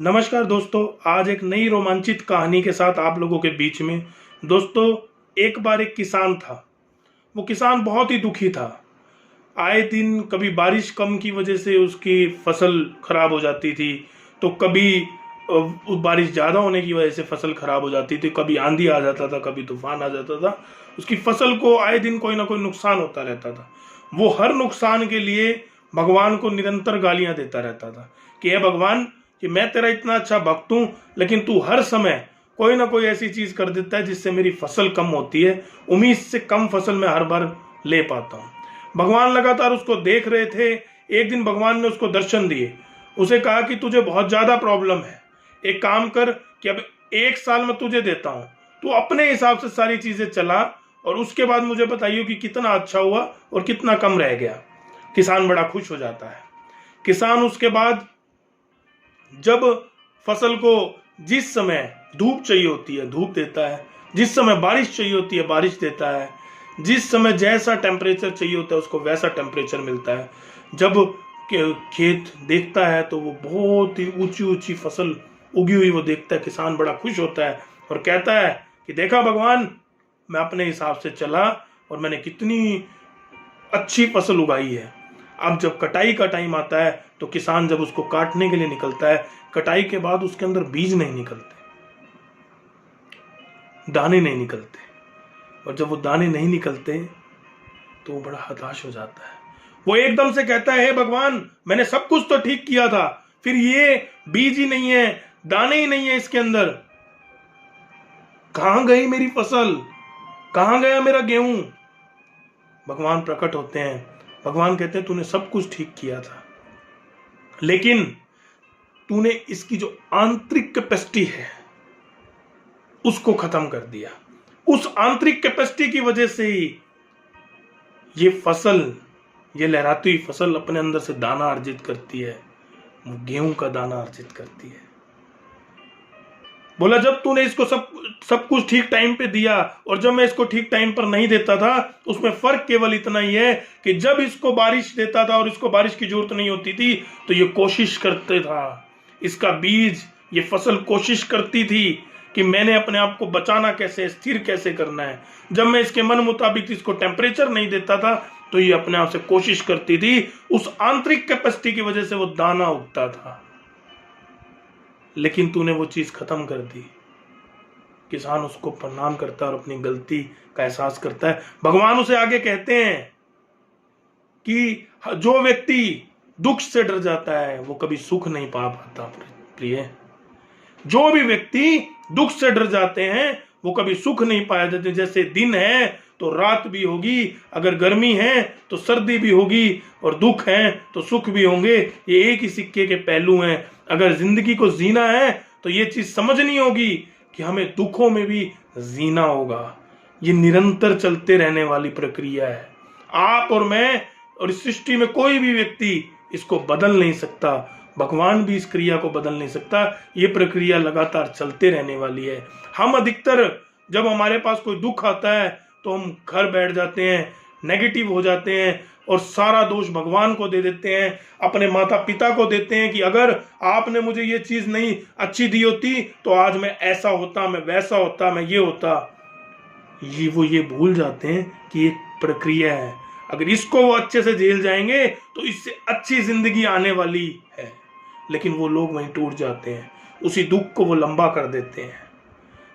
नमस्कार दोस्तों, आज एक नई रोमांचित कहानी के साथ आप लोगों के बीच में। दोस्तों, एक बार एक किसान था। वो किसान बहुत ही दुखी था। आए दिन कभी बारिश कम की वजह से उसकी फसल खराब हो जाती थी, तो कभी बारिश ज़्यादा होने की वजह से फसल खराब हो जाती थी, कभी आंधी आ जाता था, कभी तूफान आ जाता था। उसकी फसल को आए दिन कोई ना कोई नुकसान होता रहता था। वो हर नुकसान के लिए भगवान को निरंतर गालियां देता रहता था कि हे भगवान, कि मैं तेरा इतना अच्छा भक्त हूं, लेकिन तू हर समय कोई ना कोई ऐसी चीज कर देता है जिससे मेरी फसल कम होती है। उम्मीद से कम फसल मैं हर बार ले पाता हूं। भगवान लगातार उसको देख रहे थे। एक दिन भगवान ने उसको दर्शन दिए। उसे कहा कि तुझे बहुत ज्यादा प्रॉब्लम है, एक काम कर कि अब 1 साल में तुझे देता हूं, तू अपने हिसाब से सारी चीजें चला और उसके बाद मुझे बताइए कि कितना अच्छा हुआ और कितना कम रह गया। किसान बड़ा खुश हो जाता है। किसान उसके बाद जब फसल को जिस समय धूप चाहिए होती है धूप देता है, जिस समय बारिश चाहिए होती है बारिश देता है, जिस समय जैसा टेम्परेचर चाहिए होता है उसको वैसा टेम्परेचर मिलता है। जब खेत देखता है तो वो बहुत ही ऊंची ऊंची फसल उगी हुई वो देखता है। किसान बड़ा खुश होता है और कहता है कि देखा भगवान, मैं अपने हिसाब से चला और मैंने कितनी अच्छी फसल उगाई है। अब जब कटाई का टाइम आता है तो किसान जब उसको काटने के लिए निकलता है, कटाई के बाद उसके अंदर बीज नहीं निकलते, दाने नहीं निकलते। और जब वो दाने नहीं निकलते तो वो बड़ा हताश हो जाता है। वो एकदम से कहता है, हे भगवान, मैंने सब कुछ तो ठीक किया था, फिर ये बीज ही नहीं है, दाने ही नहीं है इसके अंदर। कहां गई मेरी फसल, कहां गया मेरा गेहूं? भगवान प्रकट होते हैं। भगवान कहते हैं, तूने सब कुछ ठीक किया था, लेकिन तूने इसकी जो आंतरिक कैपेसिटी है उसको खत्म कर दिया। उस आंतरिक कैपेसिटी की वजह से ही ये फसल, ये लहराती हुई फसल अपने अंदर से दाना अर्जित करती है, वो गेहूं का दाना अर्जित करती है। बोला, जब तूने इसको सब कुछ ठीक टाइम पे दिया और जब मैं इसको ठीक टाइम पर नहीं देता था, उसमें फर्क केवल इतना ही है कि जब इसको बारिश देता था और इसको बारिश की जरूरत नहीं होती थी तो ये कोशिश करते था, इसका बीज, ये फसल कोशिश करती थी कि मैंने अपने आप को बचाना कैसे, स्थिर कैसे करना है। जब मैं इसके मन मुताबिक इसको टेम्परेचर नहीं देता था तो ये अपने आप से कोशिश करती थी। उस आंतरिक कैपेसिटी की वजह से वो दाना उगता था, लेकिन तूने वो चीज खत्म कर दी। किसान उसको प्रणाम करता है और अपनी गलती का एहसास करता है। भगवान उसे आगे कहते हैं कि जो व्यक्ति दुख से डर जाता है वो कभी सुख नहीं पा पाता। प्रिय, जो भी व्यक्ति दुख से डर जाते हैं वो कभी सुख नहीं पाया जाते। जैसे दिन है तो रात भी होगी, अगर गर्मी है तो सर्दी भी होगी, और दुख है तो सुख भी होंगे। ये एक ही सिक्के के पहलू हैं। अगर जिंदगी को जीना है तो ये चीज समझनी होगी कि हमें दुखों में भी जीना होगा। ये निरंतर चलते रहने वाली प्रक्रिया है। आप और मैं और इस सृष्टि में कोई भी व्यक्ति इसको बदल नहीं सकता। भगवान भी इस क्रिया को बदल नहीं सकता। ये प्रक्रिया लगातार चलते रहने वाली है। हम अधिकतर जब हमारे पास कोई दुख आता है तो हम घर बैठ जाते हैं, नेगेटिव हो जाते हैं और सारा दोष भगवान को दे देते हैं, अपने माता पिता को देते हैं कि अगर आपने मुझे ये चीज नहीं अच्छी दी होती तो आज मैं ऐसा होता, मैं वैसा होता, मैं ये होता। ये भूल जाते हैं कि एक प्रक्रिया है। अगर इसको वो अच्छे से झेल जाएंगे तो इससे अच्छी जिंदगी आने वाली है। लेकिन वो लोग वहीं टूट जाते हैं, उसी दुख को वो लंबा कर देते हैं।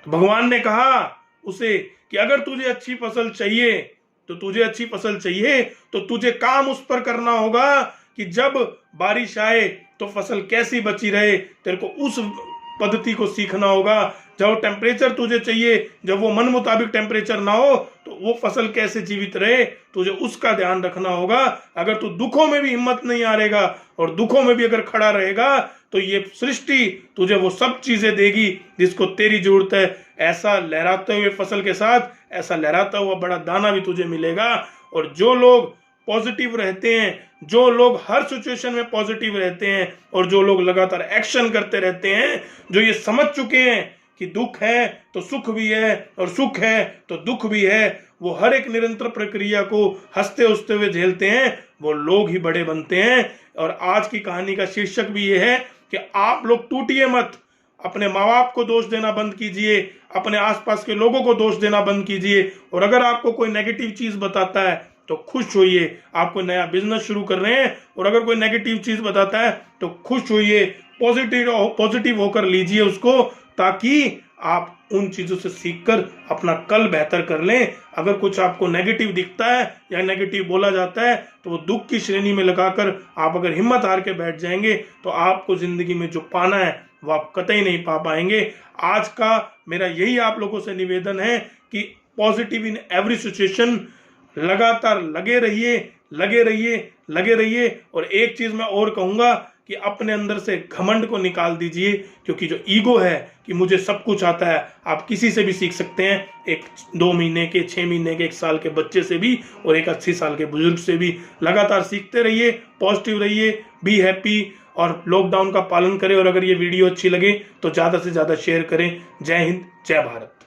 तो भगवान ने कहा उसे कि अगर तुझे अच्छी फसल चाहिए तो तुझे काम उस पर करना होगा कि जब बारिश आए तो फसल कैसी बची रहे। तेरे को उस पद्धति को सीखना होगा। जब टेम्परेचर तुझे चाहिए, जब वो मन मुताबिक टेम्परेचर ना हो तो वो फसल कैसे जीवित रहे, तुझे उसका ध्यान रखना होगा। अगर तू दुखों में भी हिम्मत नहीं हारेगा और दुखों में भी अगर खड़ा रहेगा तो ये सृष्टि तुझे वो सब चीजें देगी जिसको तेरी जरूरत है। ऐसा लहराते हुए फसल के साथ ऐसा लहराता हुआ बड़ा दाना भी तुझे मिलेगा। और जो लोग पॉजिटिव रहते हैं, जो लोग हर सिचुएशन में पॉजिटिव रहते हैं और जो लोग लगातार एक्शन करते रहते हैं, जो ये समझ चुके हैं कि दुख है तो सुख भी है और सुख है तो दुख भी है, वो हर एक निरंतर प्रक्रिया को हंसते हंसते हुए झेलते हैं, वो लोग ही बड़े बनते हैं। और आज की कहानी का शीर्षक भी ये है कि कि आप लोग टूटिए मत, अपने माँ बाप को दोष देना बंद कीजिए, अपने आसपास के लोगों को दोष देना बंद कीजिए। और अगर आपको कोई नेगेटिव चीज बताता है तो खुश होइए, आप कोई नया बिजनेस शुरू कर रहे हैं और अगर कोई नेगेटिव चीज बताता है तो खुश होइए, पॉजिटिव होकर लीजिए उसको, ताकि आप उन चीजों से सीखकर अपना कल बेहतर कर लें। अगर कुछ आपको नेगेटिव दिखता है या नेगेटिव बोला जाता है तो वो दुख की श्रेणी में लगाकर आप अगर हिम्मत हार के बैठ जाएंगे तो आपको जिंदगी में जो पाना है वो आप कतई नहीं पा पाएंगे। आज का मेरा यही आप लोगों से निवेदन है कि पॉजिटिव इन एवरी सिचुएशन, लगातार लगे रहिए, लगे रहिए, लगे रहिए। और एक चीज मैं और कहूंगा कि अपने अंदर से घमंड को निकाल दीजिए, क्योंकि जो ईगो है कि मुझे सब कुछ आता है, आप किसी से भी सीख सकते हैं, एक 2 महीने के, 6 महीने के, 1 साल के बच्चे से भी और एक 80 साल के बुजुर्ग से भी। लगातार सीखते रहिए, पॉजिटिव रहिए, बी हैप्पी और लॉकडाउन का पालन करें। और अगर ये वीडियो अच्छी लगे तो ज़्यादा से ज़्यादा शेयर करें। जय हिंद, जय भारत।